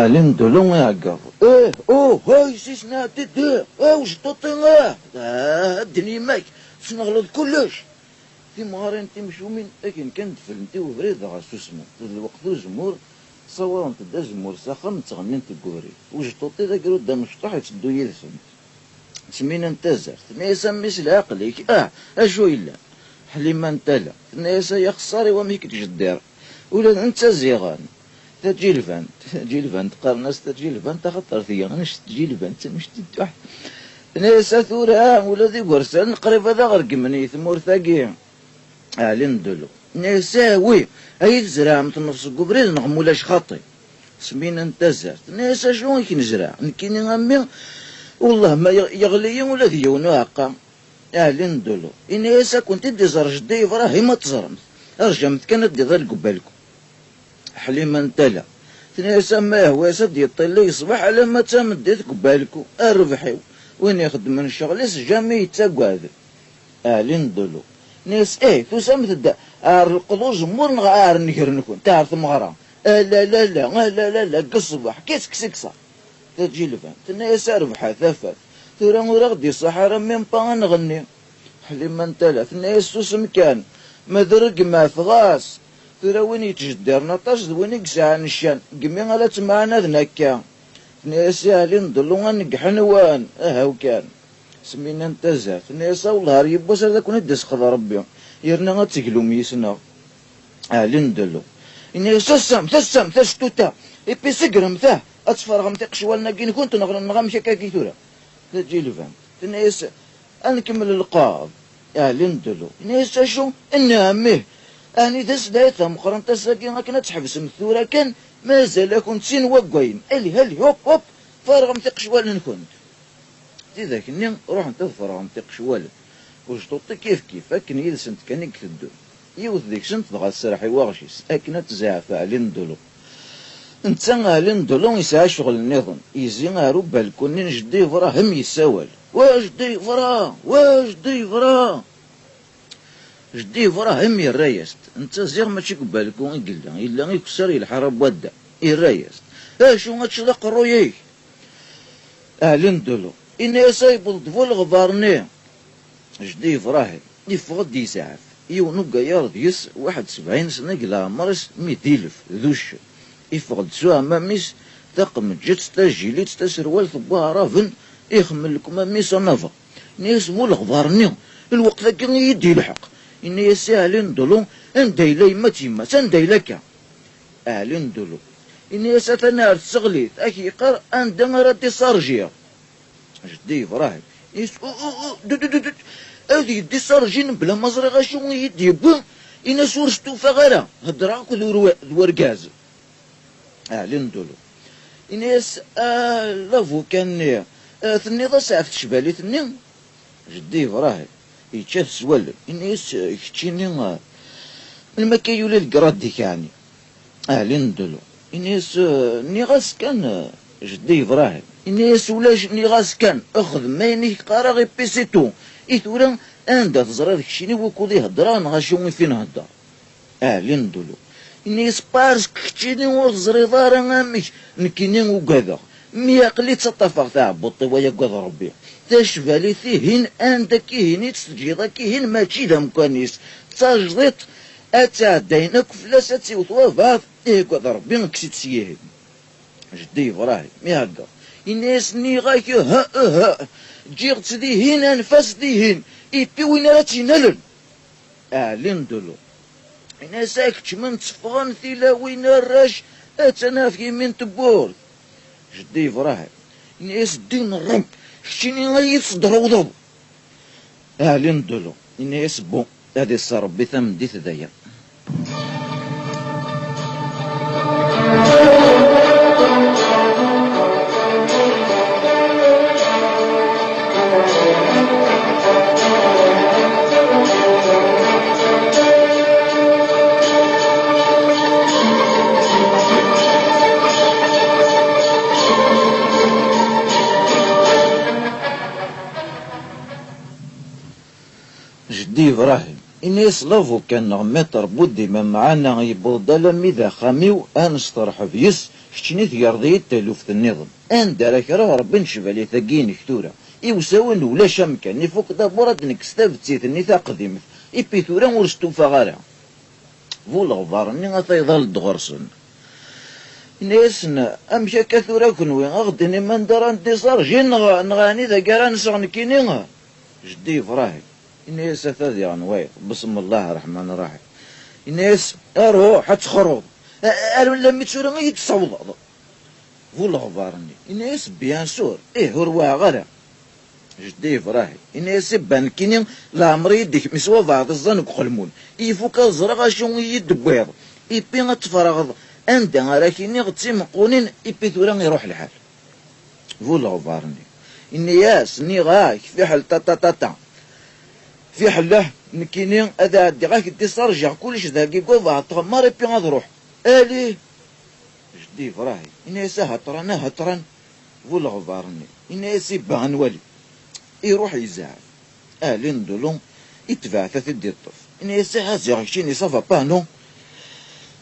لندلو يعقب هاي سيسنا تدي وش تطينا الدنيا ماك سنغلط كلش في مهارين تمشوا من لكن كنت فلنتي وبريد غاسو اسمه الوقت الجمهور صور انت دا جمهور ساخن تغني انت قوري وش تطي ذاك رد مشطوح تدو يدفن سمينا انت زرت نيسا مثل عقلك اشو الا حليما انت لا نيسا يخسري وميك تجدير ولا انت زيغان تجيلفان تقارناس تجيلفان تخطر فيا غنش تجيلفان مش تتوح نيسا ثورا ولا ذي قرسان قريب هذا غرق مني ثمور ثاقي لندلو نيسا وي هاي تزرع متنفس قبريز نغمولاش خاطي سمينا انت زرت نيسا شلون كنزرع نكيني غمي والله ما يغلي ولا ذيون واقع لندلو نيسا كنت دي زرج دي فراهي ما تزرمت رجمت كانت دي ذا قبالكم حليما انت لا تنسى ما هو سد يطلي يصبح على ما تمديت قبالكو الربحيو وين يخدم من الشغل جامي يتساقوا هذا لندلو ناس تسمى تدا القضو جمهور نغار نكر نكون تعرف مغرى لا لا لا لا لا قصبح كيس كسكسا تجي لفان تنسى ربحها ثافات ثورا ورغدي الصحراء من بان نغني حليما انت لا تنسى تسمى كان مدرق ما فغاس ثورا وين يتجدر نطاش وين يقسع نشان قمي غلات معنا ذنكا ناسا لندلو غنق حنوان هاو كان سمينا انت زاف ناسا والله يبوس هذا كون يدس خذا ربي يرنا غتقلو ميسنا لندلو ناسا تسم تشتوتا ايبي سقرم ثاه اتفرغ متقش والنا كين كنت نغمشي كاكي ثورا تجي لفان ناسا نكمل القاض لندلو ناسا شو انامه اني دس دايتها مقرن تساقي هكنا تحبس مثورة كان مازال كنت سين وقوين هلي هوب فارغ متقش ولا نكون دي ذاك النين روح انت فارغ متقش ولا وش توطي كيف اكن يدسنت كان يكتدو يوث ديك سنت بغا السرحي واغشيس اكنا تزعف لندلو انت لندلو يسعى شغل النظام يزي غارو بالكون جدي فرا هم يساول واش دي فرا جدي فراه همي الرايست انت زيغ ماشي قبالكو إلا يكسر الحرب ودا الرايست شو غتشلق رويك لندلو إن يسايبل دفول غبارني جدي فراه يفغد يسعف يونقا يارض يس 71 سنة قلا مرس 100,000 ذوش يفغد سوا ماميس تقم جت تجيلي تسروال ثبوها رافن يخمل لكم ماميس نافا نيسمو الغبارني الوقت ذاك يدي الحق إني يسألين دلو أن دايلي ما تيما سن دايلكا دلو إني يسأتنا تسغليت أكي قر أن دمرتي صارجيا جدي فراهي هذه دي صارجين بلا مزرقة شو يدي بو إنا سورستو فغالا هدراكو ورقاز دلو إني يسأل لافو كان ثني ضا سعفت شبالي ثني جدي فراهي يتشاف سوال إنيس كتشيني المكايو للقراد ديك يعني لندلو إنيس نيغاس كان جدي إبراهيم إنيس ولاش نيغاس كان أخذ مايني قارا غي بيسيتو إثورا أندا تزرا داكشيني وكودي هدران غاشومي فين هدا لندلو إنيس بارس كتشيني وزري دارا غاميش نكيني وكذا مي عقلي تسطفغ تاع بوطي ويا قاد ربي تشفالي فيهن انت كيهني تسجيضا كيهن ماشي دا مكانيس تاجضيط اتعدينك فلاس تسيوط وفاف قاد ربي نكسيت سيهن جدي فراهي مي هكا الناس ني غاك ها جيغت ديهن انفاس ديهن ايبي وين راه تينالن لندلو الناس اكتش من تفغن ثيلا وين الراش اتنافي من تبور جدي فراهي الناس دين الرب شتيني غاية صدرو ضو لندلو الناس بون هادي الصار ربي ثمن ديت دايا جدي إبراهيم إنيس لافو كان نغميطر بودي ما معانا يبوض لمي ذا خاميو أنسترحب يس كتشني تقرضي تلوفت النظام أن راك راه ربي نشفالي ثقين كتورا إوساون ولا شمكان يفوق دابورات نكستافتيت ني تقديمت إبي ثورا ورستوفا غارا فول غبارني غاتا يظل دغرسن نيسنا أمشي كثورا كنوي أغدني من داران ديصار جين نغاني ذا قران سغنكيني جدي فراهي إنيس ثاذي غنوي بسم الله الرحمن الرحيم إنيس أروح حتخرج ألو لما تسورا يتصوض فول غبارني إنيس بيان سور هو غرا جدي فراهي إنيس بانكيني لامري يديك مسوا بعض الزنق قلمون يفوك الزرقا شو يدبيض يبي غتفرغ عندها راكيني غتسمقونين يبي ثورا يروح الحال فول غبارني إنياس ني غاك في حل تا في حله نكيني هذا عندي غاك دي صرجع كلش ذاك يقول بعض تغمر يبي غتروح الي جدي فراهي إنياس هطران فول غبارني إنياس يبا غنولي يروح يزعل ندولون يتبع تدي الطف إنياس هازي غشيني صافا بانو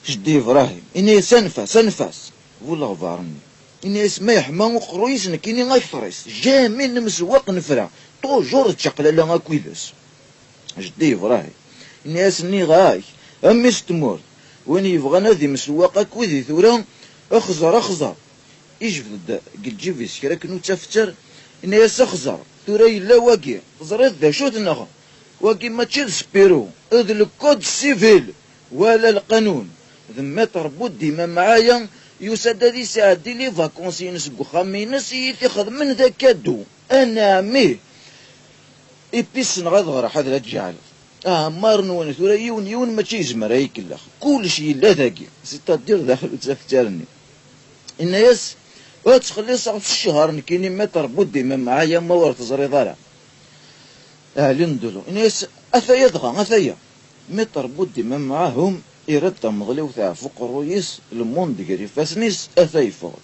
جدي فراهي إنياس انفاس فول غبارني إنياس ما يحمى وقرويس نكيني غيفرس جامي نمسواق نفرع طوجور تشقل لا غاكويدس جدي فراهي إنياس ني غاي أمي ستمور وين يبغى نادي مسواق كويدي ثورا أخزر يجبد قد جيبي سكرا كنو تفتر إنياس أخزر ثورا يلا واقي زريت ذا شو تنغى واقي ما تشيل سبيرو إذ الكود سيفيل ولا القانون ذم تربط ديما معايا يسد هذه ساعدي لي فاكونسي نسقو خامينس يتخذ من ذا كادو انا ميه يبيسن غضغر حذر الجعل مارنون ثورا يون ما تيزمر هيك الاخ كل شيء لا ذاكي ستا دير داخل تفترني ان ياس وتخلي صعب في الشهر نكيني ما تربط ديما معايا ما ورث زريضارا لندلو ان ياس اثايا دغا اثايا ما تربط ديما معاهم يرد مغليو تاع فوق الرويس الموند ديالي فاسنيس اثاي فوق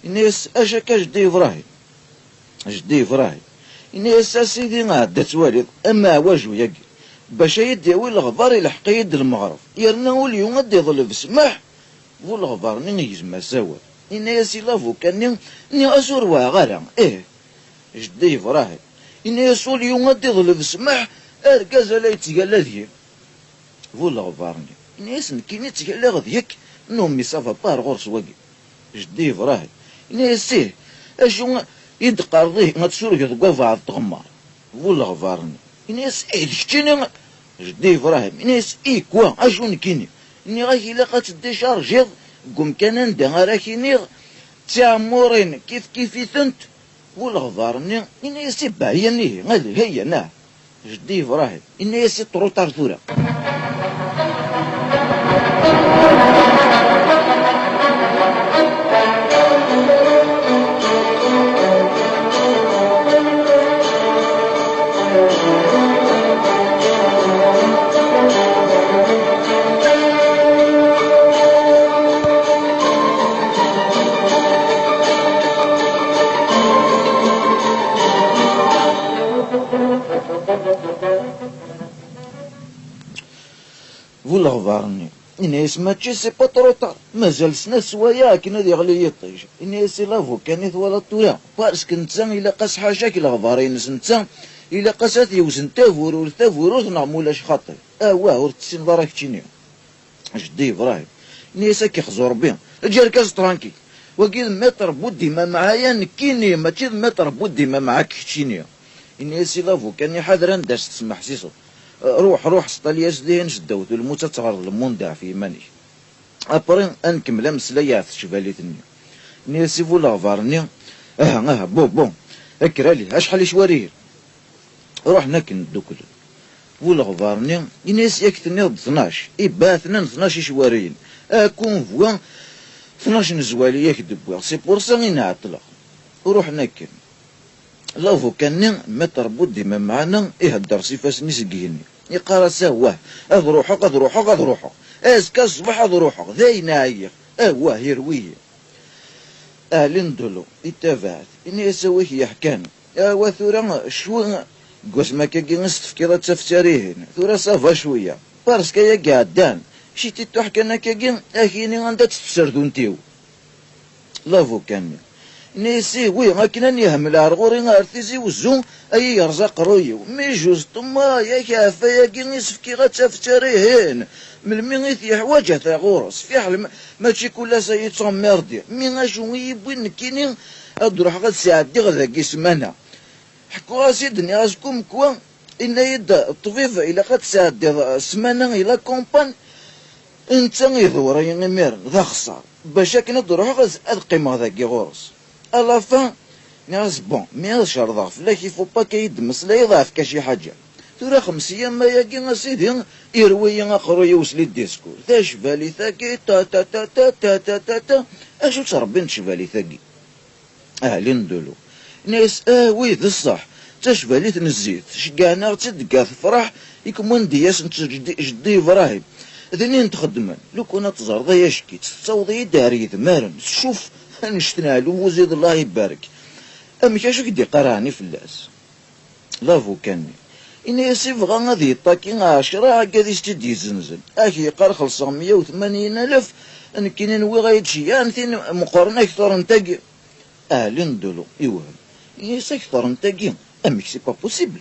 الناس اشاك جدي فراهي الناس سيدي عدات والد اما واجو ياك باش يديوي الغبار يلحق يد المغرب يرنا اليوم غادي يظل بسماح والغبار نيز ما سوا الناس لافو كان ني اسور واغرا جدي فراهي الناس اليوم غادي يظل بسماح اركاز لا يتقال ذي والغبارني الناس كيني تقال غديك نومي صافا بار غرس واقي جدي فراهي الناس اشو يدقر ذيه ما تسولك تقوى بعض تغمار ولا غفارني الناس شتيني جدي فراهي الناس كوا اشو نكيني اني غاكي لاقات ديشارجيض قوم كان ندها راكيني تامورين كيف ثنت ولا غفارني الناس باهيني غادي هي ناه جدي فراهي الناس طرو طرثوره ولا غبارني الناس ماشي سي با تروطار مازال سنا سوايا كي نادي غلي يطيج الناس لافو كانت ولا طويا باسكو نتا الا قاس حاجه كي الغبارين نتا الا قاسات يوزن تافور نعمولاش خاطر واه ورتسين دارك تشيني جدي ابراهيم الناس كيخزو ربي الجركاز ترانكي وكيد متر بودي ما معايا نكيني ماشي متر بودي ما معاك تشيني الناس لافو كان حذرا داش تسمح سيسو روح سطالياس دين شدوت الموت تغرض الموندع في ماني ابرين انكمل مسلايا في شباليتني نيسي فولا غفارني بون اكرالي اشحال شوارير روح ناكن دوكل فولا غفارني يناس يكتني 12 باثنا 12 شوارين اكون فوا 12 زوالي يكدب سي بورسا ينعطلق وروح ناكن لافو كان متر بودي ما معنا يهدر سيفاس نسقيني يقرا سواه اذ روحك اسكا الصباح اذ روحك ذاين عيق واه يرويه لندلو يتابعت اني اسويه يحكان وثورا شو قوس ما كي نستفكر تفتريهن ثورا صافا شويه بارسكا يا قعدان شي تحكي انا كي اكيني غندا تفسردو نتيو لافو كان نيسي وي غاكنا يهمل عرغوري غارتيزي وزو اي يرزق رويو مي جوز طما يا كافا يا كينيس فكي غتفتريهن من ميغيث يحواجه تا غورس في حال ماشي كل سيد ميردي مي غاشو يبوين كيني ادروح غاد ساعدي غدا كيسمانا حكوا سيدني غاسكم كوا ان يد الطبيب الى قد ساعدي سمانه الى كومبان انت يدور يمير ذا خسر باش كنا تروح غاز القيمه ذاكي غورس الا فان ناس بون مي شرط فلاك يفو با كيدمس لا يضعف كشي حاجه ترى 5 ايام ما ياكي اسيدي يروي قرو يوصل الديسكور تاش بالي ثاكي تا تا تا تا تا تا تا تا اشو تربي نشبالي ثاكي اهلي ندولو ناس وي ذا الصح تشبالي تنزيت شكانا تدقى فرح يكون دياس جدي ابراهيم ذنين تخدمن لو كنا تزرضي يشكي تصوضي داري ثمارن شوف نشتنالو وزيد الله يبارك امك شو كدي قراني فلاس لافو كاني إن يسيف غادي يطاكي 10 قادي يستدي يزنزن اكي قال 580,000 ان كاين نوي غايتشي انتين مقارنه اكثر نتاكي اهلي ندولو يوهم يسا اكثر نتاكي امك سي با بوسيبل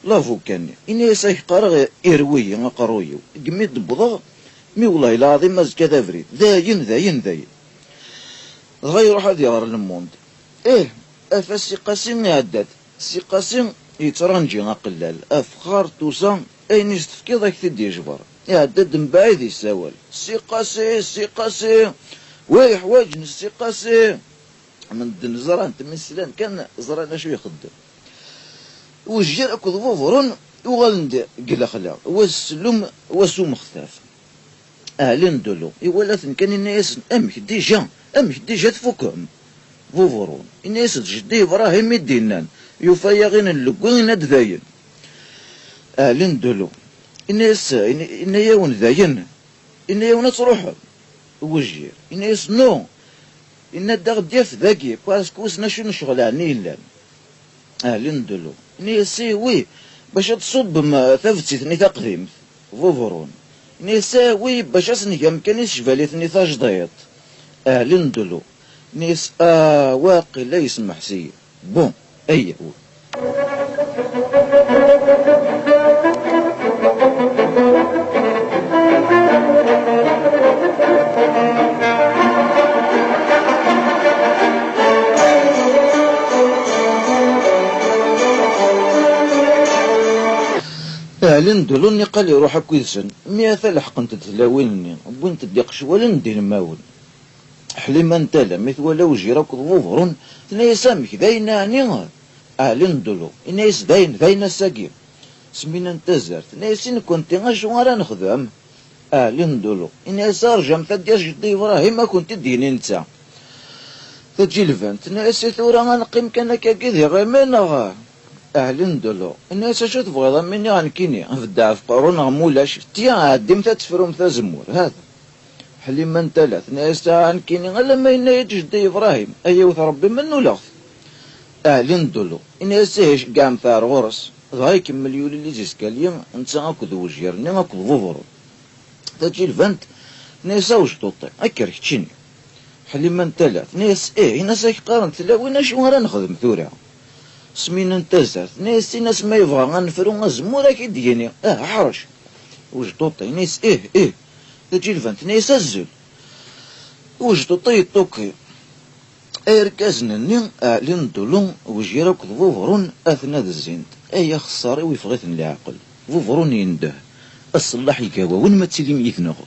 لافو كاني إن يسا يقرا يروي قرويو قمي دبضا مي والله العظيم ماز كذا فريد ذاين غيروح هادي غير الموند افاس سي قاسم يعداد سي قاسم يترنجي قلال افخار توسا اين يستفكي ذاك تدي يجبر يعداد من بعيد يساول سي قاسي وي حوايج سي قاسي من دن زران تمن سلان كان زران شو يخدم وجير اكو ضفورن وغالند قلا خلا والسلم وسوم خفاف اهلي ندولو يولات كان الناس امك ديجا تفوكهم فوفرون الناس جدي ابراهيم يدينان يفايغين اللقوين داين اهلي ندولو الناس ان ياون داين ان ياون تروحهم وجير الناس نو ان الدغ ديف ذاكي باسكو سنا نشغل عني الا اهلي ندولو نيسي وي باش تصب ما ثفتي ثني تقديم فوفرون نيساوي باش اسني مكانيش شفالي ثني تجديط اهلي ندولو نيس واقي لا يسمح سي بون اي هو اهلي ندولو قال لي روح كويسن ميا لحق انت تلاوينني وين تديق شوال ندير ماول حليما نتالا مثل ولا وجي راك ظفرون تنايا سامك داينا عني اهلي ندولو انايس داينا ساقي سمينا نتزرت تنايا سين كنت غاشو غارا نخدم اهلي ندولو انايس ارجم تدياش جدي ابراهيم ما كنت ديني نتا تجي الفانت تنايا سي ثورا غنقيم كان كاكيدي غيمانا اهلي ندولو الناس شو تبغي مني غنكيني نبدا في قرون غمولاش تيا عديم تتفرم زمور هذا حليما نتالا ناس غنكيني غير لما ينايت جدي ابراهيم ايوث ربي منو لغف اهلي ندولو الناس هيش كاع مثار غرس غاي يكمل يولي لي زيسكاليا انت غاكد وجيرني غاكد ظفرو تجي الفانت ناس وجدوطي اكرك تشيني حليما نتالا ناس ناس قارن تلاوين اش ورا نخدم ثورة سمينا نتزرت ناس ناس ما يبغى غنفرو غزمور كي ديني حرش وجدوطي ناس تجي الفانت ناس الزل وجدوطي طوكي اركازنني اهلي ندولو وجيراك ظفرون اثناء الزينت اي خساري ويفغيثن العقل ظفرون ينده الصلاح يكاوا وين ما تسيلي ميثنغ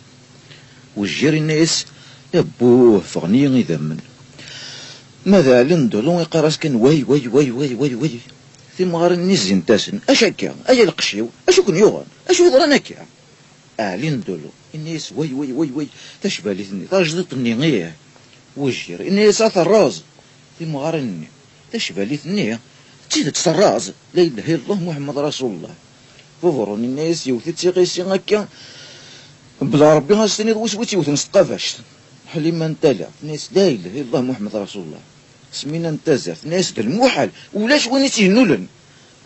وجير الناس يبوه فغني يذمن ماذا لندولو يقراس كان وي ثم غار النزين تاسن اش هكا ايا القشيو اشو كن يوغن اشو يضرن هكا لندولو الناس وي تشبالي ثني تجلطني غيه وجير الناس الراز ثم غارني تشبالي ثني تزيد تسراز لا اله الا الله محمد رسول الله فوفرون الناس يوثي تيقيسي هكا بلا ربي غاستني وسويتي وثن ستقافاش حليما نتالا ناس لا اله الا الله محمد رسول الله سمينا نتازف ناس الموحل ولاش وين يتينولن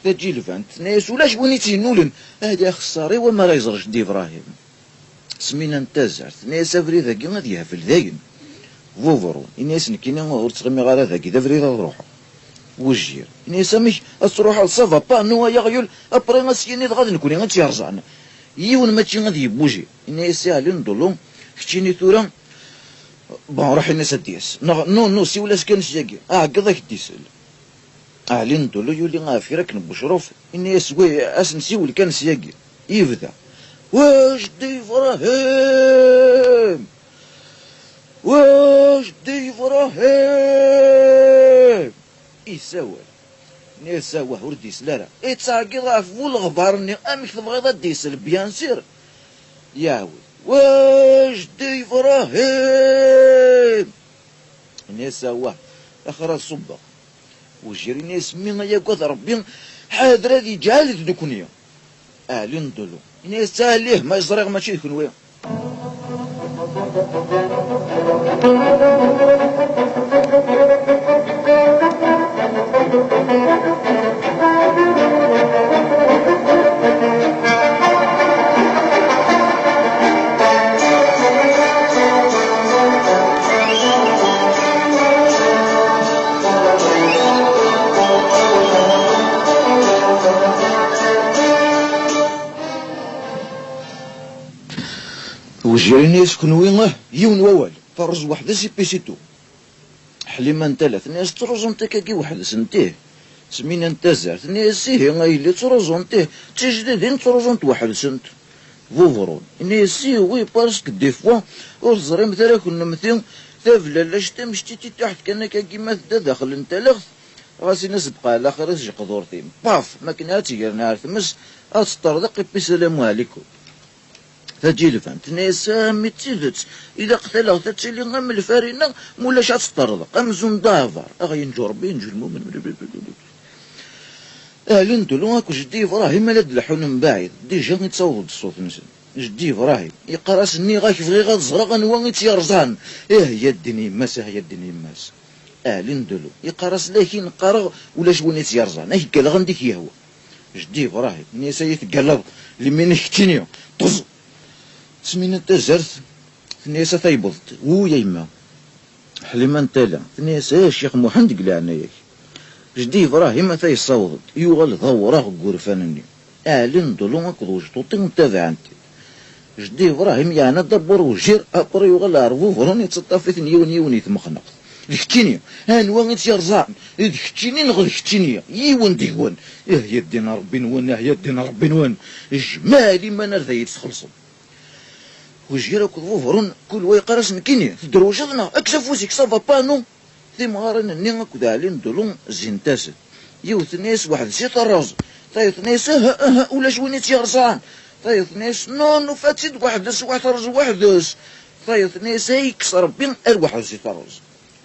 تجي الفانت ناس ولاش وين يتينولن هذا خساري وما راه يزرج دي ابراهيم سمينا نتازف ناس افري ذاكي غادي يهفل ذاين فوفرون إنيس نكينا غور تغمي غالا ذاكي ذا فريد روحو وجير إنيس مش أتروح الصفا با نوا يغيول أبري غاسيني غادي نكوني غاتي يرجعنا يون ماشي غادي يبوجي إنيس يالين دولو شتيني ثورا بون راح الناس ديس نو سي ولا سكان شاكي قضاك ديسل لين دولو يولي غافي راك نبشروف إنيس وي أسنسي ولا كان سياكي يبدا واش دي فراهيم واش دي فراهيم يساوى نيساوى ورديس لا يتساقي ضعف والغبارني امك تبغي ديس بيان سير ياوي واش دي فراهيم نيساوى اخر الصبا وجري ناس مين ياكوث ربي حاضر هذه جالد نكونيا لين دولو ناس تاليه ما يزرق ماشي يكون ويا وجيريني يسكن وين يون ووال فرز واحد سي بيسيتو حليما انت ثلاث ناس تروزون تكاكي واحد سنتيه سمينا انت زارت ناس سيه غايلي تروزون تيه تجديدين تروزون واحد سنت فوفرون ناس سي وي باسك دي فوا وزري مثلا كنا مثلا ثافلا لاش تمشتي تحت كانك كيما تدا داخل انت لغث راسي ناس بقى على اخر رزق قدورتي باف ما كنا تيرنا ثمس استردق السلام عليكم تجي لفهمت ناس متيدت اذا قتلوا تتسلي غم الفارينه مولاش تطردق امزون دافر ينجو ربي ينجو المؤمن لين دولو هاكو جدي ابراهيم مالاد لحون من بعيد ديجا يتصوت الصوت نسن جدي ابراهيم يقرا سني غاك فغي غتزرق نوا يتيرزان يا الدنيا ماس يا الدنيا ماس لين دولو يقرا لكن قرا ولا شوني تيرزان قال غنديك يهوى جدي ابراهيم نيسا يتقلب لمن يكتيني طز سمينا انت زرت ثنيسة ثيبضت ويا يما حليما انت لا ثنيسة الشيخ محمد قلعنا ياك جدي ابراهيم ثي صوت يوغل ظوراه قرفانني لين دولو كدوش طوطين تابع انت جدي ابراهيم يعني دبر وجير ابر يوغل عرفو فروني تطافيت نيون يتمخنق دكتيني هانوا يتيرزان دكتيني نغ دكتيني يون ديون يا الدين ربي نون يا الدين ربي نون جمالي ما نرضى يتخلصوا وجيرا كوفرون كل ويقرس نكيني تدروجنا اكسف وسيك صافا بانو ثم غارن نيغا كدالين دولون زينتاس يوث ناس واحد سي طراز طايث ناس ولا شويني تيرزان طايث ناس نو فاتيد واحد طرز واحد طايث ناس يكسر بين واحد سي طراز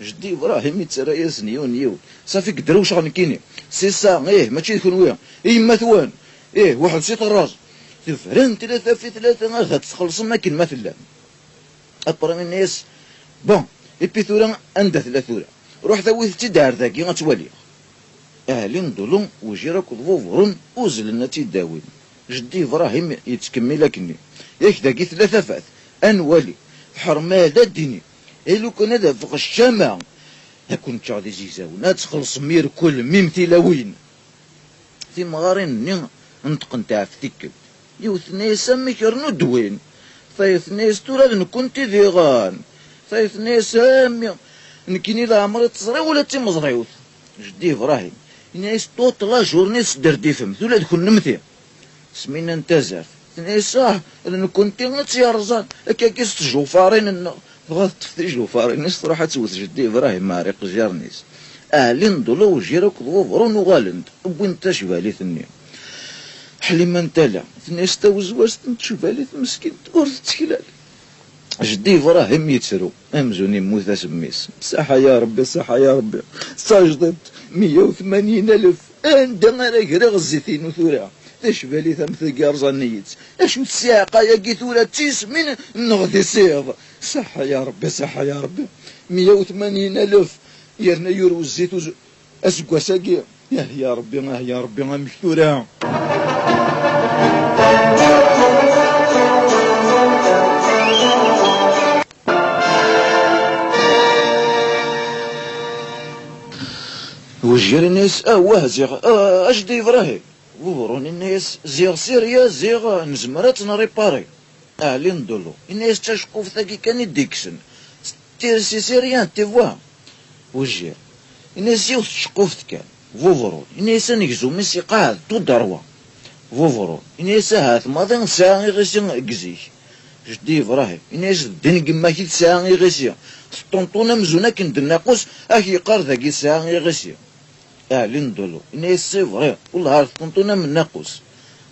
جدي ابراهيم يتسرايس نيون صافي كدروش غنكيني سي سا ماشي يكون ويا ما ثوان واحد سي طراز تفرن ثلاثة في ثلاثة غتخلص ما كاين مثلا أبرا من الناس بون إبي ثورا أندا ثلاثة روح ثوث تدار ذاكي غتولي لين دولون وجيراك ضفورون وزلنا تيداوين جدي إبراهيم يتكمل لكني ياك ذاكي ثلاثة فات أنوالي حرمادة الديني لو كان هذا فوق الشمع هكون تشعدي زيزاون تخلص مير كل ميمتلاوين في مغارين نطق نتاع فتيكل يوثنيس امك يرنو دوين ثايثنيس تولاد نكون تيغان ثايثنيس امي نكيني لا عمري تصري ولا تي مزريوث جدي ابراهيم ناس طوط لا جورنيس دردي فم تولاد كون نمثي سمينا نتازر ناس نكون تي رزان كاكيس جوفارين بغات تفتي جوفارين ناس تروح توث جدي ابراهيم ماريق جارنيس لين دولو جيرك ضوفرون وغالند وين تشبالي ثني حليما انتلا الناس توزواز تشوف عليه مسكين تقول تتكلال جدي ابراهيم يتسرو امزوني موت سميس صحة يا ربي صحة يا ربي ساجدت 180,000 عندنا انا كرا غزيتين وثورا اش بالي ثمث كارزانيت اشو الساقه يا كيثورا تيسمين نغدي صيغ صحة يا ربي صحة يا ربي 180,000 يرنا يورو الزيت اسكوا ساقي يا ربي يا ربي مكثورا وجير الناس واه زيغ اجدي إبراهيم وورون الناس زيغ سيريا زيغ نزمرات نريباري لين ندولو الناس تشقوف ثاكي كان يديكسن تيرسي سيريان تيفوا وجير الناس يوث تشقوف كان فوفرون الناس نكزو ميسي قاعد تو دروا فوفرون الناس هاث ماذا ساعة غيسي قزيك جدي إبراهيم الناس دنق ما كي ساعة غيسي طنطونا مزونا كندنا ناقوس اكي قار ذاكي ساعة غيسي لين دولو الناس سي فري والله عارف طنطونا من ناقوس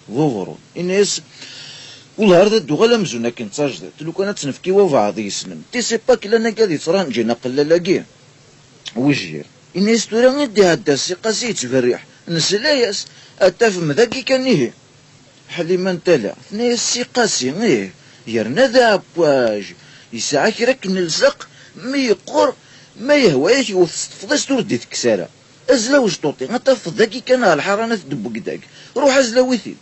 فوفرون الناس والله هذا الدوغالا مزونا كنت ساجدت لو كانت تنفكي وبعض يسلم تي سي با كلا كادي تران جينا قلالاكي وجير الناس تورا ندي هدا السي قاسي تفريح نسلاياس اتفهم ذاكي كان ايه حليما نتالا ناس سي قاسي ايه يرنا ذا بواج يساعة كراك نلزق ما يقر ما يهوايش وفضيس تردي تكسارة ازلا وجطوطي غتفض ذاكي كان الحرانة تدبك داك روح ازلا ويثيد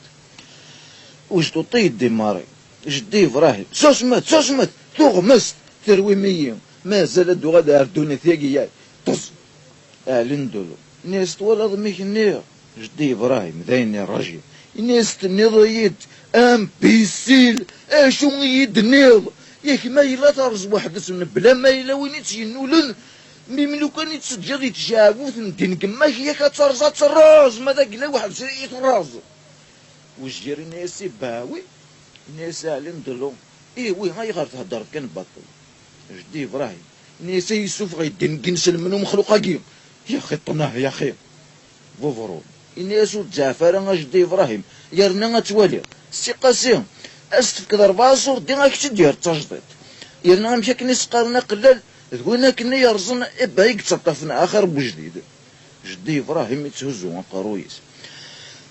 وجطوطي يدي ماري جدي إبراهيم سوسمت تغمست تروي مية ما زال دو غدا اردوني ثاقي طز لين دولو الناس تولد ميك النير جدي إبراهيم ذاين الرجل الناس تنيض يد امبيسيل اشو يد نيض ياك ما يلا ترز واحد اسم بلا ما يلا وين يتجنولن ملو كان يتسجل يتجاوث ندين كماك ياك ترزا تراز ما ذاك لا واحد يتراز وجيري الناس باوي الناس لين دولو وي هاي غير تهدر كان باطل جدي إبراهيم الناس يسوف غيدين كنسل منهم مخلوقاكي يا اخي طناه يا اخي فوفرون الناس وتزعفر جدي إبراهيم يرنا توالي سي قاسم استفكد 4 صور دي غاك تدير تجديد يرنا مشا كني سقارنا قلال ذوينا كنا يرزن ابا يكتطفنا اخر بوجديد جدي إبراهيم يتهزو قرويس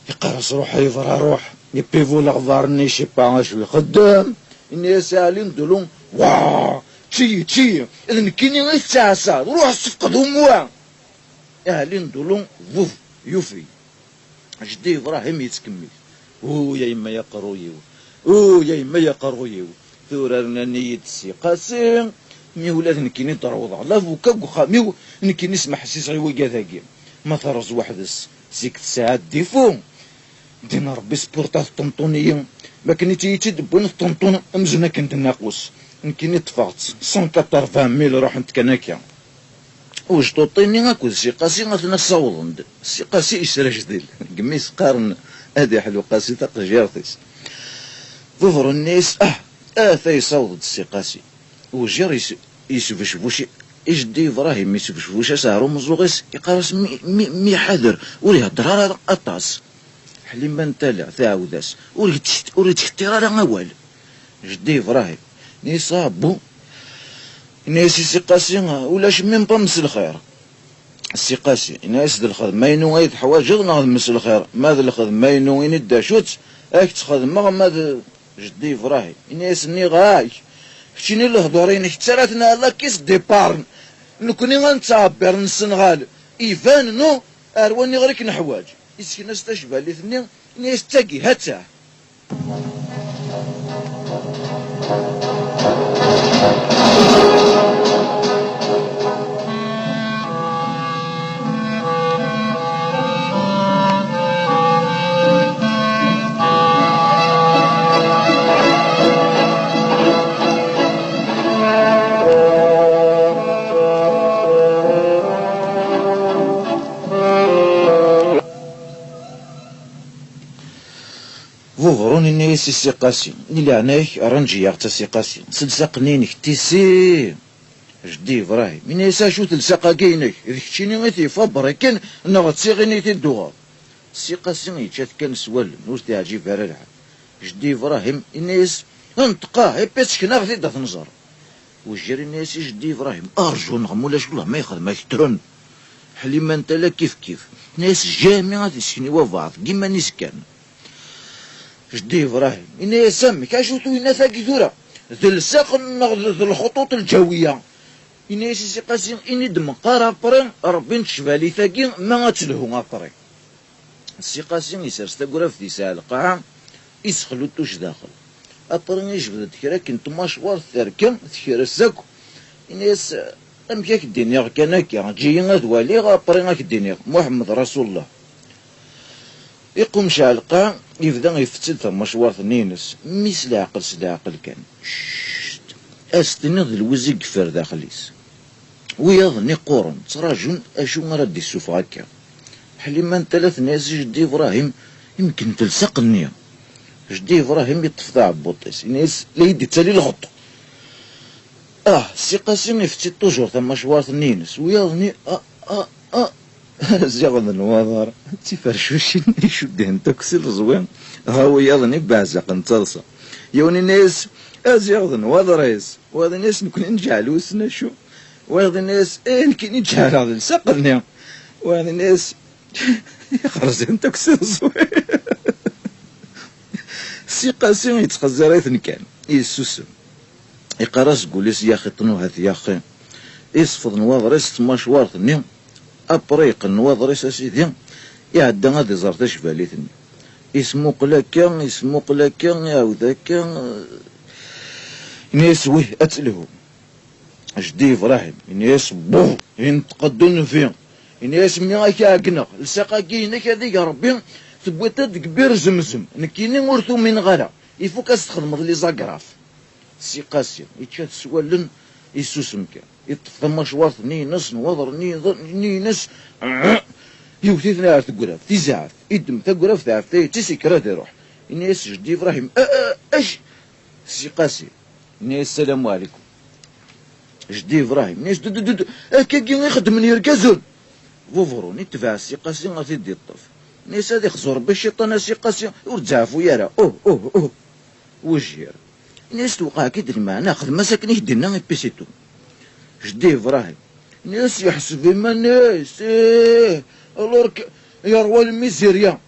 يقرص روحي يفرها روح يبيفو لغفارني شي با شوي خدام الناس سالين دولون واه تشي اذن كيني غير تاعسا روح تفقدهم واه اهلين دولون فوف يوفي جدي إبراهيم يتكمل يا يما يا قرويو يا يما يا قرويو ثورنا نيت سي قاسم مي ولاد نكيني دروض لا فوكا وخاميو نكيني نسمح سي ويكا ذاكي ما ثرز وحدس سيك ساعات ديفو دينا ربي سبورتات طنطونية ما كني تيدبون طنطون امزونا كنت ناقوس نكيني طفعت 180,000 روح نتكناكيا وجطوطيني هاكو سي قاسي غاتنا صوضند سي قاسي يسرى جديد قميس قارن هادي حلو قاسي تاق جيرتيس ظهر الناس ثاي صوضد سي قاسي وجير يسفشفوشي جدي إبراهيم يسفشفوش سهرو مزوغيس يقارس مي حذر ولي هدرار أطاس حليم بان تالا تعاوداس ولي تختير على أول جدي إبراهيم نيصابو ناس سي قاسي ولاش ميم با مس الخير سي قاسي ناس الخدم ما ينو غير حوايج نخدم مس الخير ماذا الخدم ما ينو غير داشوت اك تخدم ماذا جدي إبراهيم ناس ني غاي كتشيني الهضورين حتى لا كيس ديبارن نكوني غنتعبر من السنغال ايفان نو ارواني غير نحواج يسكن ناس تشبه لي ثنين ناس تاكي هتا فوفروني الناس سي قاسي اللي عناك رنجي يغتا سي قاسي سلسقنينك تيسي جدي إبراهيم من يسا شو تلسقا كاينك إذا كتشيني غيتي فبرا كان نغا تسيغيني تدوغا سي قاسي يتشات كان سوال نور تعجيب على الحال جدي إبراهيم الناس انتقاه يبيتش كنا غادي تنظر وجري الناس جدي إبراهيم أرجو نغم ولاش والله ما يخدم ما يكترن حليما انت لا كيف ناس جامعة تسكني وبعض كيما نسكن جدي إبراهيم إني يسمك أشوتو إنا ثاقي ثورة ذو الساق ذو الخطوط الجوية إني يسيسي قاسي إني دم قارا برين ربي نتشفالي ثاقي ما غتلهو غابرين السي قاسي يسرس تاقورا في ساعة القاعة يسخلو توش داخل أبرين يجبد تكرا كنت مشوار ثاركن تكرا ساكو إني أمك كدينيغ كان هكا جي غادوالي غابري غاكدينيغ محمد رسول الله. يقوم شعلقا يبدا يفتد ثم مشوار نينس ميس العقل سد كان شت استنض الوزيق فر داخليس ويظني قورن تراجل اشو غردي السوف هكا حليما ثلاث ناس جدي ابراهيم يمكن تلصق النية جدي ابراهيم يطفض بوطيس ناس لا يدي تالي الغط سي قاسم يفتي توجور ثم مشوار نينس ويظني زيغن الوضر تفرشوشي يشد انتكسل زوين هاو يظني بعزق انتصل يوني ناس زيغن الوضر يس وهذا ناس نكون نجعلو سنشو وهذا ناس نكون نجعل هذا السقرني وهذا ناس يخرج انتكسل زوين سي قاسم يتخزر كان يسوسم يقراس قوليس يا اخي طنوهات يا اخي يصفض نواضر يس مشوار ثني أبريق النواظر سيدي يعدى غادي زرتاش باليثني اسمو قلاكا يا ذاك ينسويه أتلهو جدي إبراهيم ينس بوه ينتقدون فيه ينس ميغاك عقنا لساقا كينك هذيك ربي تبويتا كبير زمزم نكيني ورثو من غلا يفوك استخدم لي زاكراف سي قاسم يتشات سوالن يسوسم كان يطفى مشوار نينس نوضر نينس يوثيثنا عرف تقراف تيزعف يدم تقراف تعرف تيسكرات يروح الناس جدي ابراهيم اش سي قاسم الناس السلام عليكم جدي ابراهيم الناس كي يخدم يركزون فوفروني تبع سي قاسم غادي يدي الطف الناس هذه خزور بالشيطان سي قاسم ورتزعفوا يرى وجير الناس توقع كي دير معنا ناخذ مساكن يدينا بيسيتو جدي ابراهيم ناس يحسب بما ناس الورك يروى الميزيريا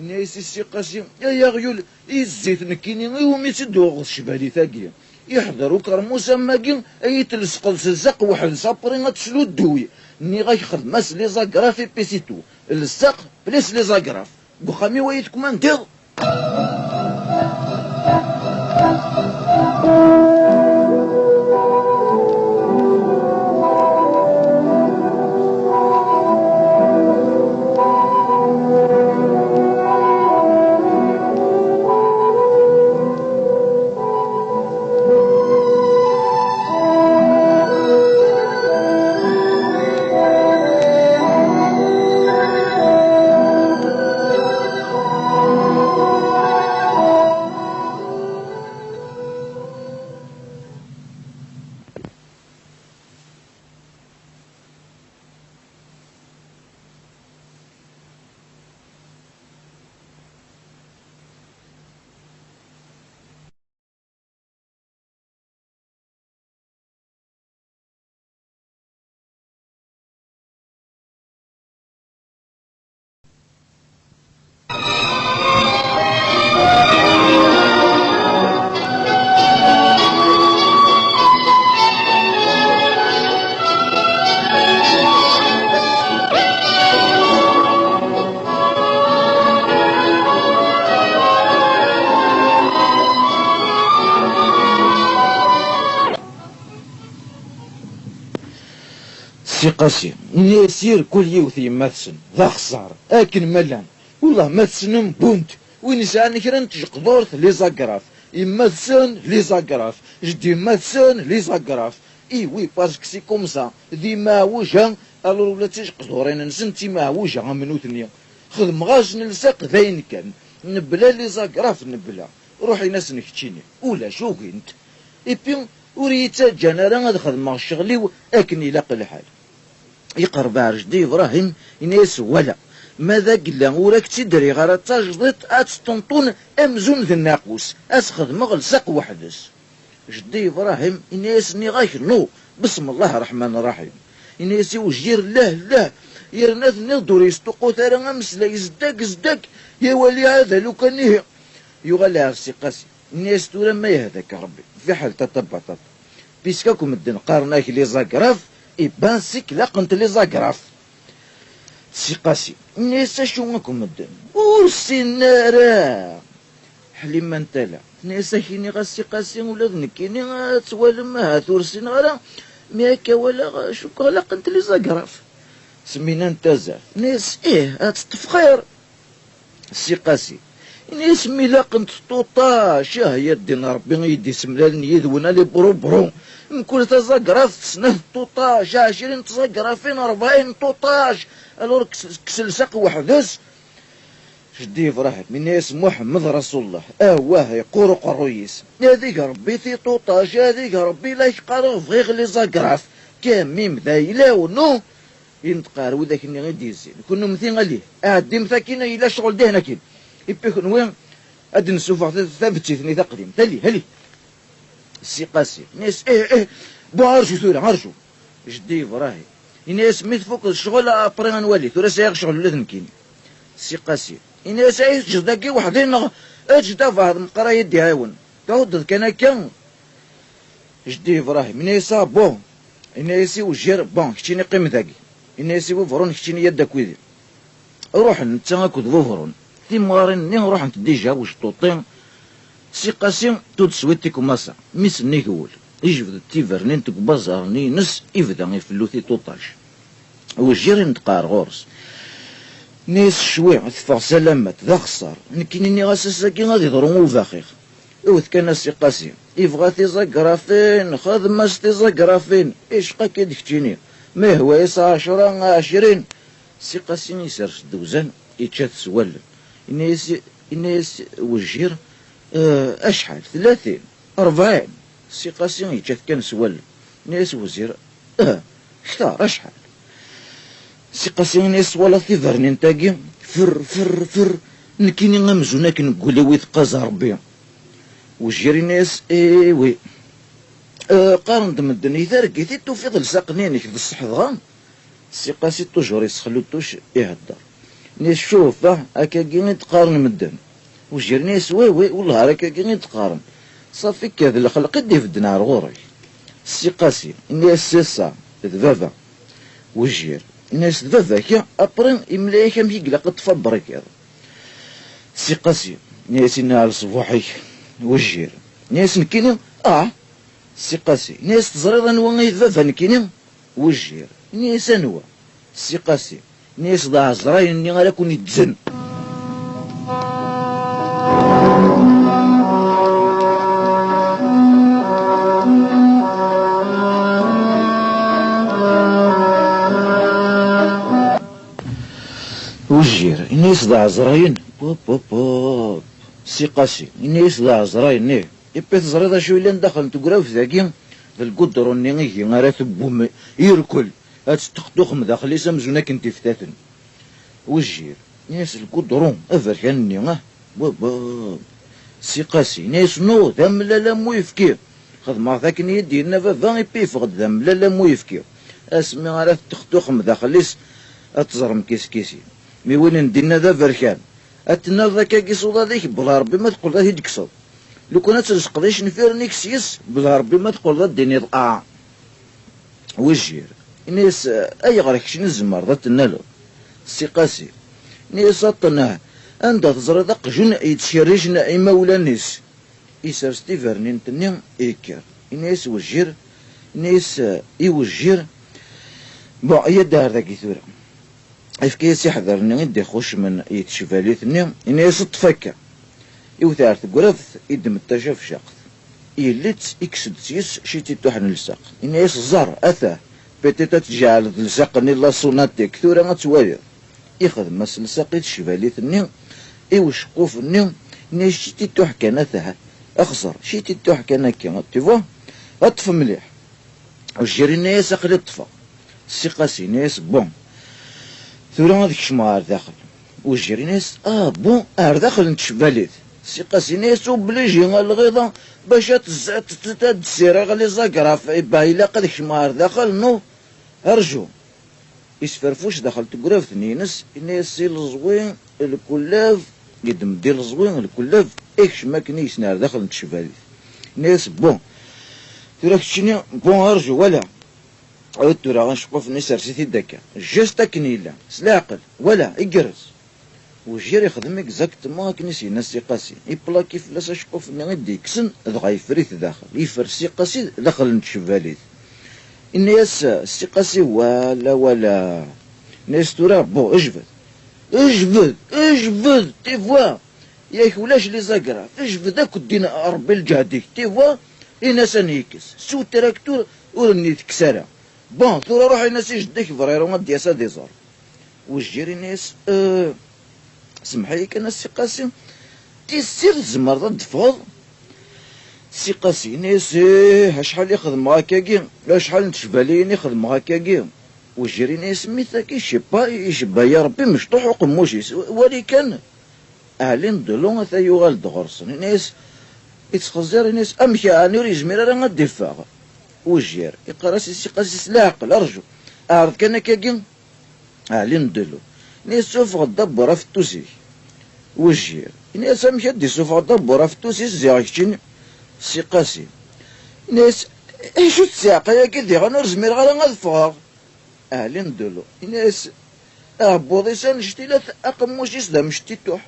ناس سي قاسم يا غيول الزيت نكيني ومي تدوغ الشبالي ثاقيه يحضروا كرموسا ماكين اي تلصق الزق واحد صابرين غتسلو الدوي ني غيخدم ماس لي زاكرافي بيسيتو الزق بليس لي زاكراف بوخامي ويتكم ندير سي قاسم يسير كل يوثي يمثسن ذا خسارة اكن ملان والله مثسنم بونت وين يسعني كرا نتجقدورث لي زاكراف يمثسن لي زاكراف جدي يمثسن لي زاكراف وي باسكو سي كومسا ديما وجه الو ولا تيجقدورين نسن تيما وجه منو ثنيا خدم غاش نلصق ذاين كان نبلا لي زاكراف نبلا روحي ناس نكتشيني ولا شو كنت بيان وريتا جانا راه غادي خدم شغلي اكن يلاق الحال يقرب جدي ابراهيم يناس ولا ماذا قلا وراك تدري غير تجدط اتسطنطون امزون ذي الناقوس اسخدم غلسق وحدس جدي ابراهيم يناس ني غايكنو بسم الله الرحمن الرحيم يناس وجير لا يرناث نضر يستقو ثارا امس لا يزدك يا ولي هذا لو كان يغلى سي قاسي الناس تورا ما يهداك ربي في حال تطبطت بيسكاكم الدن قارناك لي زاكراف إبان سيك لاقنت لي زاكراف سي قاسي الناس شو راكم الدن ورسينا حليما نتالا الناس كيني غا سي قاسي ولاد نكيني توالم ها ثورسين غرا مياكا ولا شكرا قنت لي زقرف سمينا نتازع ناس هات تفخير السي قاسي ناس ميلا قنت طوطا هي دينا ربي يدي سملال يذونا لي برو برو نكون تزقرف سنة طوطاش 20 تزقرفين 40 طوطاش الور كسل ساق وحدس شدي فرحت من ناس محمد رسول الله واه يقورو قرويس هذيك ربي في طوطاش هذيك ربي لا يشقارو فغيغ لي زقرف كاميم ذايلا ونو ينتقار وذاك اللي غادي يزين كنا مثين عليه عادي مساكين الا شغل دهنا كين يبيك نوين اد نسوف ثابت ثني تقديم تالي هلي السي قاسي ناس بو عرشو ثورة عرشو جدي براهي الناس ميت فوق الشغل ابري غنولي ثورة سايق شغل ولا ثمكيني السي قاسي الناس جداكي وحدين اجدا فهاد مقرا يدي هاون تعود كان كان جدي براهي الناس بون الناس وجير بون كتيني قيم ذاكي الناس وفرون كتيني يدك ويدي روح نتا كود وفرون في مغارين نروح نتديجا وش طوطين سي قاسم تود سويتي كوماسا ميسني كول يجبد التيفرنين تك بازارني نس يفدا يفلوثي طوطاش وجيري نتقار غورس نيس شوي تفاق سلامات ذا خسار نكيني غاسا كي غادي يضرو وفاخيخ اوث كان سي قاسم يبغى تيزقرافين خذ ماس تيزقرافين ايش قاكي دكتيني ما هو يسا 20 سي قاسم يسرش دوزان يتشات سوال الناس وجير اشحال 30 40 سي قاسم يتشات كان سوال ناس وزير اختار اشحال سي قاسم ناس ولا ثيفرني نتاقي فر نكيني غمزوناك نقول ويث قازا ربي وجيري ناس وي قارن دمدن يثارك يثيتو في ظل ساقنينك في الصحضان سي قاسي توجور يسخلوتوش يهدر ناس شوف هكا كي تقارن مدن وجير ناس وي والله هكا كي تقارن صافي كذا الخلق يدي في الدنار غوري سي قاسي الناس سيسا ذبابا وجير الناس ذبابا كي ابرين يملايك مشي قلق تفبرك هذا سي قاسي ناس على صبوحي وجير ناس نكيني سي قاسي ناس تزريض انوا يذبابا نكيني وجير ناس انوا سي قاسي ناس ضاع زراين اني غالا كون يتزن وجير الناس ضاع زراين بوب سي قاسي الناس ضاع زراين نيه يبي تزريض شوي لين دخل تقرا في ذاكي في القدر نيغي غير ثبوم يركل هتستخدخ مداخل يسمزونا كنتي فتاتن وجير ناس القدرون افركان نيغا بوب سي قاسي ناس نو ذم لا مو يفكير خذ ما ذاك يدي لنا فا يبي فقد ذم لا مو يفكير اسمي غير تخدخ مداخل اتزرم كيسي مي وين ندينا ذا فركان اتنا ذاك كيصودا ذيك بلا ربي ما تقول ذا يدكصد لو كنا تزقديش نفير نيكسيس بلا ربي ما تقول ذا ديني وجير ناس اي غرك شنو الزمر ذا تنالو سي قاسي ناس طناه انت تزرى ذا قجن يتشرجنا اي مولا ناس يسر ستيفرنين تنين ايكر ناس وجير ناس يوجير بون اي دار ذاك يثورا كيس يحضر ندي يخش من يتشفالي ثنين ناس تفكر يوثار تقرفث يدم التجاف شاقث يلت يكسد سيس شيتي توحن لساق ناس زر اثا بيتيتا تجعل لساق نيلا صوناتي كثورا غتوالي ياخذ ماس لساق يتشفالي ثنين يوشقو فنين ناس شيتي توحكان اثا اخسر شيتي توحكان هكا تيفوا اطف مليح وجيري ناس اقلي طفا سي قاسي ناس بون ثورا هذيك شمار داخل وجيري ناس بون داخل نتشفاليت سي قاسي ناس وبليجي الغيضة باش تسير غالي زاكراف بايلا قدك شمار داخل نو ارجو يسفرفوش داخل تقراف ثنينس ناس الزوين الكلاف قدم دير الزوين الكلاف ايكش ماكني يسنار داخل نتشفاليت ناس بون ثورا كتشني بون ارجو ولا عودت راه غنشقف نسر سيتي داكا جاست كنيلا سلاقل ولا يقرز وجير يخدم اكزاكتومون كنيسي ناس سي قاسي يبلاكي فلاس شقف ني غيدي يكسن دغا يفريت داخل يفر سي قاسي داخل نتشفاليت الناس السقاسي ولا ناس ترى بو اجبد تيفوا ياك ولاش لي زاكرا اجبد اكو دينا ربي الجهديك تيفوا الناس نيكس سو تراكتور ورني تكسرها بون ثورة روح الناس يجدك فريرو ما دياسا ديزار وجيري الناس سمحي كان السقاسي تيسير زمر تفض سقاسي ناس شحال يخدم هكاكي شحال نتشبالين يخدم هكاكي وجيري ناس ميثاكي يشبا يا ربي مشطوح وقموشيس ولكن اهلين دلون ثا يغال دغرسن ناس يتخزر ناس امشي انور يزمير راه غدفاغ وجير يقرا سقاسي سلا عقل ارجو اعرف كان كاكي اهلين دلو ناس سوف غدبر في التوسي وجير ناس امشي دي سوف غدبر في التوسي زيغشتين سقاسي ناس شو تساق يا كدي غنور زمير غالا غدفاغ اهلين دلو ناس بوضيسان شتيلات اقموشيس دا مشتيتوح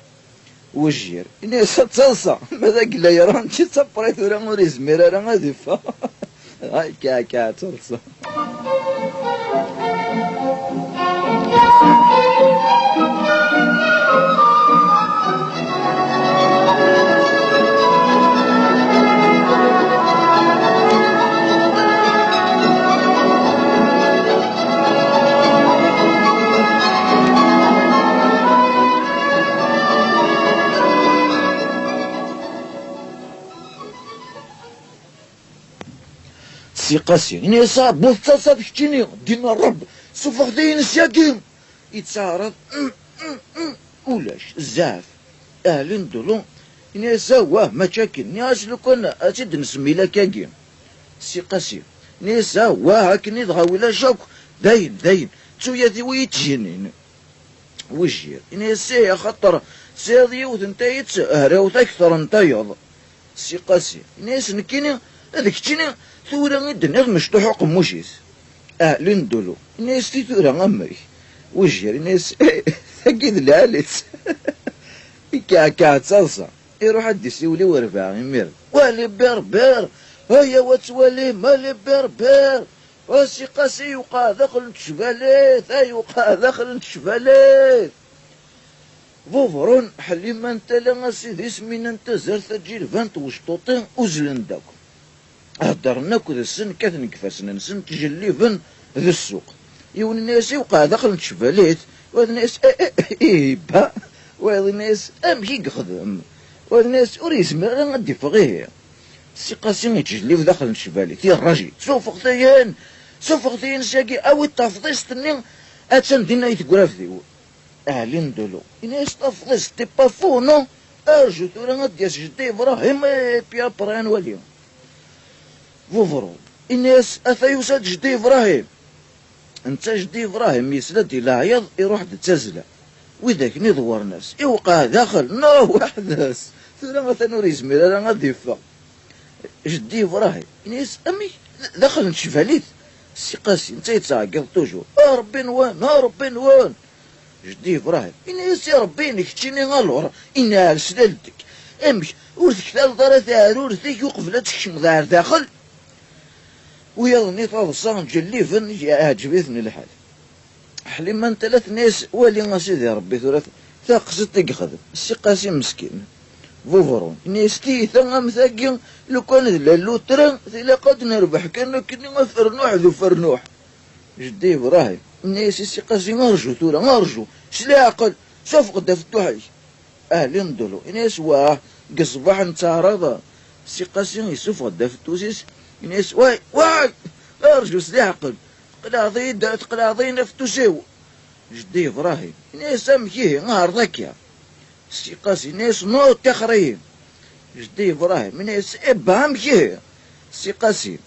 وجير ناس تصلصة ماذا قلا يا راه نتي تصبريت ولا غوري زمير راه غادي فا هاي كاع تصلصة سقاسي نيسا بوثاثا تكتيني دينا الرب سوف غدي نسياكين يتعرض ولاش زاف اهلين دولو نيسا واه مشاكل نياس لو كان اتيد نسمي لك كاكي سقاسي نيسا واه هاكني دغاويلا شوك داين تسويا ذي ويتجنين وجير نيسا يا خطر سيادي وثنتايت هراوت اكثر نتايض سقاسي نيس نكيني هذاك تشيني ثورة غدنا مشطوح قموشيس اهلين دولو ناس في ثورة غمري وجير ناس اكيد العالت كاع تصلصة يروح عدي سيولي وربع يمير والي بربر هيا وتولي مالي بربر وسقاسي يوقع داخل نتشباليت يوقع داخل نتشباليت فوفرون حلي ما انت لا سيدي اسمين انت زرت تجي فانت وشطوطين وزلن داكم هدرنا كود السن كاثن كفاسنا نسن تجلي فن ذا السوق يون الناس يوقع داخل نتشباليت وهذا الناس با وهذا الناس امشي يخدم وهذا الناس وريسم راه غادي فغيه سقاسي يتجلي في داخل نتشباليت يا الراجل سوف غديين ساكي او تفضيستني اتسن دينا يتقرافذي اهلين دولو الناس تفضيست تي با فو نو ارجو ثورا غادي جدي ابراهيم بيا بران واليوم فوفرو الناس اثيوسات جدي ابراهيم انت جدي ابراهيم يسلد الى عيض يروح تتزلى وذاك ندور ناس يوقع داخل نروح ناس ثورا مثلا ريزمير انا غادي فا جدي ابراهيم الناس امي داخل نشفاليت سقاسي انت يتعقل توجور ربي نوان جدي ابراهيم الناس يا ربي نكتشيني غالور انا سلالتك امش ورثك ثلاث ثارورثك وقفلتك شمضار داخل ويظني تضصان جلي فن عجبتني الحال حلي ما انت ثلاث ناس ولي سيدي ربي ثلاث ثاقست يخدم السقاسي مسكين فوفرون ناس ثم ثاقين لو كان لو ترى لا قد نربح كان كني فرنوح ذو فرنوح جدي ابراهيم الناس السقاسي نرجو نرجو شلا عقل شوف قد فتوحي اهلين دولو ناس واه قصبح نتعرض السقاسي يسوف غدا فتوسيس الناس واي ارجو سلاح عقل قلاضي نفتوسيو جدي ابراهيم الناس امشيه نهار ذاكيا السقاسي ناس نوت تخرين جدي ابراهيم الناس ابا امشيه السقاسي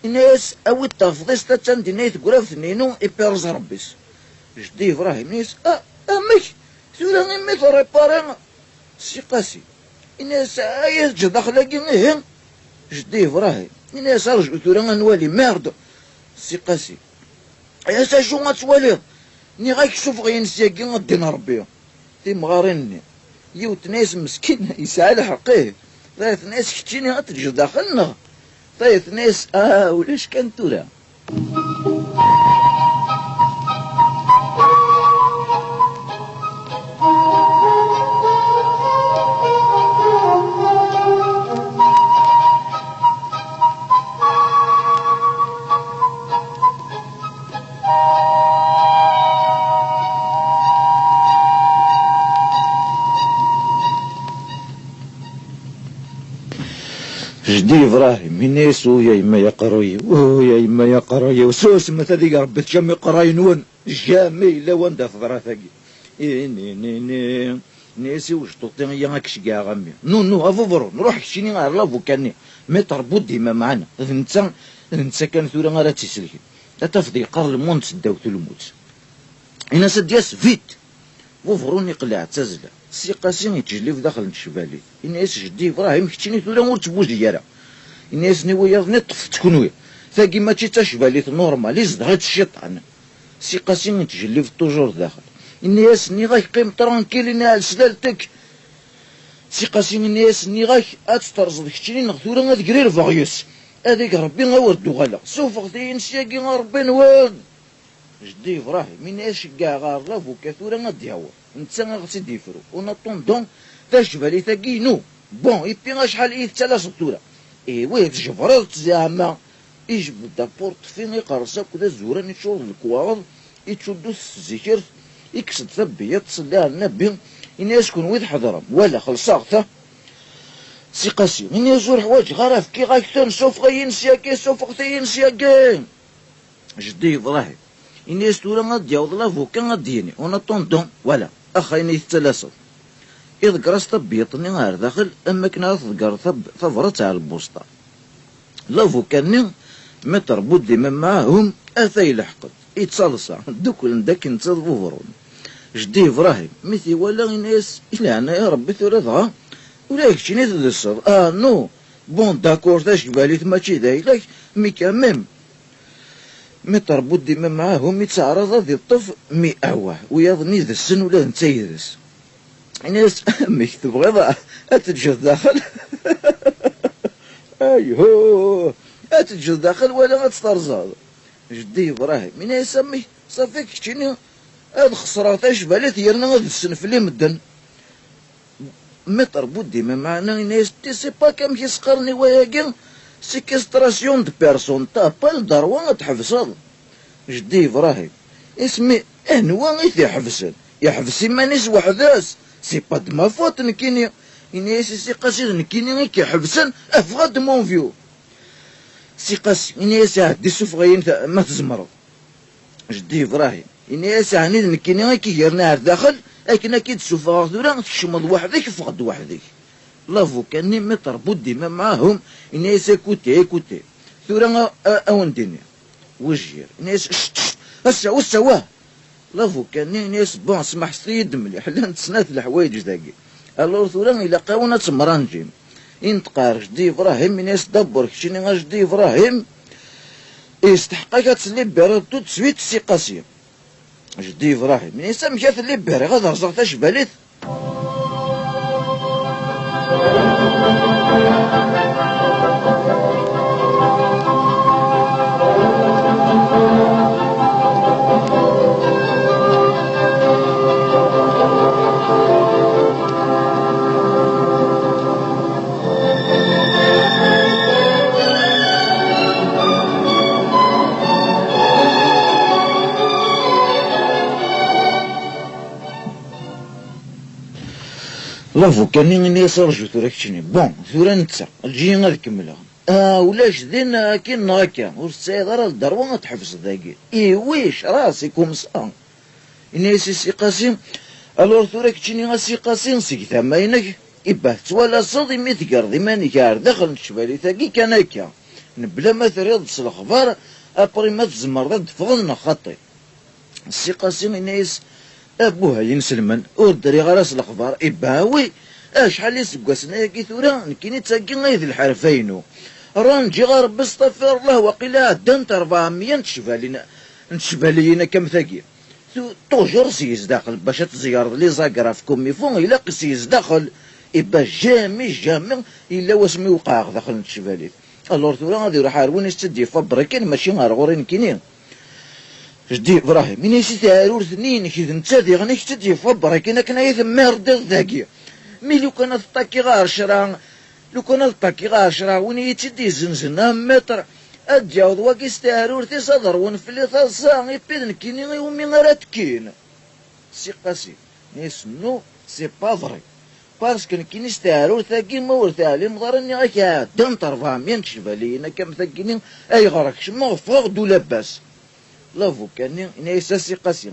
الناس او التفضيس تاتندي نيت قراف نينو ابيرز ربيس جدي ابراهيم ناس امك ثورا نمي ريبارين السقاسي الناس يسجد اخلاقي جدي ابراهيم الناس رجعوا ثورا نوالي ميرد السقاسي يا شو غتوالي ني غاك شوف غينسياكي غدينا ربي تي مغاريني يوت ناس مسكين يسعى لحقيه ثلاث ناس كتشيني غتجي داخلنا ثلاث ناس ولاش كان تورا جدي إبراهيم الناس ويا يما يا قروي ويا يما يا قروي وسوس مثلا ربي جامي قراي نون جامي لا وين دافضرا ثاقي إني ناسي وش توطين يا كشكا غامي نو افوفرو نروح كشيني غير لافو كاني متر بودي ما معنا نتا كان ثورا غير تيسلكي تفضي قر المونت داو الموت انا سدياس فيت فوفروني قلع تزلا سي قاسم يتجلي في داخل الشبالي الناس جدي ابراهيم كتشيني ثورا مور تبوزيارا الناس نويا نطف تكونوي ثاقي ما تشبالي نورمال يزدغ الشيطان سي قاسم يتجلي في توجور داخل الناس ني غاك قيم ترانكيلين على سلالتك سي قاسم الناس ني غاك اتسترزد كتشيني نغثورا غاد كرير فاغيوس هذيك ربي غوردو غلا سوف غدي نسياكي ربي نواد جدي ابراهيم الناس كاع غار لافو كثورا غادي نتا غاسي ديفرو ونطون دون تاش ثاكي نو بون يبي شحال ايه تالا سطوره ويه تجبرت زعما يجبد دابورت فين يقرصك ودا زوران يشوف الكواغ يتشدو الزكر يكسد ثبيت تصلي على النبي الناس كون ويد حضرهم ولا خلصاغته سي قاسي من يزور حوايج غرف كي غاكتن سوف غينسياكي سوف غينسياكي جدي ابراهيم الناس تولا غادياوض لافو كان غاديني ونطون دون ولا اخايني الثلاثه إذ قرص طبيطني غير داخل اما كنا تذكر ثبرت على البوسطة لافو كاني متر بودي من معاهم اثاي لحقت يتصلصع دوك داك نتظفرون جدي ابراهيم مثي ولا الناس الا انا يا ربي ثلاثه ولا يكشيني تدسر نو بون داكور تاش بالي ماشي دايلك مي كاميم متر بودي من معاهم يتعرض هذه الطف مئوه ويظني ذا السن ولا انت يدس الناس ميك تبغي اتجد داخل ايوه اتجد داخل ولا تسترزاد جدي ابراهيم من يسمي صافيك كشيني هاد خسراتاش بالي ثيرنا هاد السن في اللي مدن متر بودي ما معنا الناس تي سي با كام كيسقرني وياكي سيكستراسيون دو بيرسون تا با دروان تحفصل جدي ابراهيم اسمي انوا غي يحفسن يحفسي مانيش وحداس سي با دو ما فوت نكيني الناس سي قاسي نكيني غي كيحفسن افغاد مون فيو سي قاسي الناس عندي سوف غيين ما تزمرو جدي ابراهيم الناس عني نكيني غي كيرنا داخل لكن اكيد تشوف غاثورا تشمض وحدك فقد وحدك لافو كاني متر بودي ما معاهم الناس ايكوتي ثورا اونديني وجير الناس هسا واه لافو كاني الناس بون سمح سيد مليح لا نتسنات الحوايج ذاكي الور ثورا الى قاونا تمرانجيم ينتقار جدي ابراهيم الناس دبر كشيني جدي ابراهيم يستحقك تسلي بردو تسويت سي قاسيم جدي ابراهيم من يسمى مشات اللي باري غادي رزقت اش باليت لافو كاني الناس رجو ثورا كشني بون ثورا نتا الجي غادي كملها ولاش دين كاين هكا والسيد راه الدروه تحفظ ذاكي ويش راسي كومسا الناس سي قاسم الور ثورا كشني سي قاسم سي ثماينك يبات ولا صدي ميتقر ماني كار دخل الشبالي ثاقي كان هكا بلا ما تريض الاخبار ابري ما تزمر ضد فضلنا خطي سي قاسم الناس ابوها ينسلمن ودري غراس الاخبار وي شحال يسقسنا ياكي ثورا نكيني تساكي غير الحرفينو راه نجي غير بستغفر الله وقيلا دنت 400 نتشبالينا كم ثاقي توجور سيز داخل باش تزيار لي زاكرا في كومي فون الا سيز داخل جامي الا واسمي وقع داخل نتشبالي الور ثورا غادي يروح عارون يستدي فبركين ماشي غير غورين كينين جدي ابراهيم من يسي تعارور ثنين كي نتا دي غني تدي فبرا كنا كنا يثمر ذاكي مي لو كان طاكي غار شرا لو كان طاكي غار شرا وني يتدي زنزنا متر اجاوض واكي استعارور تي صدر ونفلي ثالصا يبيدن كيني يومي غير تكين سي قاسي نيس نو سي با فري باسكو كي نستاهلو ثاقي ما ورثالي مضرني غاك عادن طرفامين تشبه لينا كم ثاقيني اي غرك شما فوق دو لاباس لافو كاني نيسا سي قاسي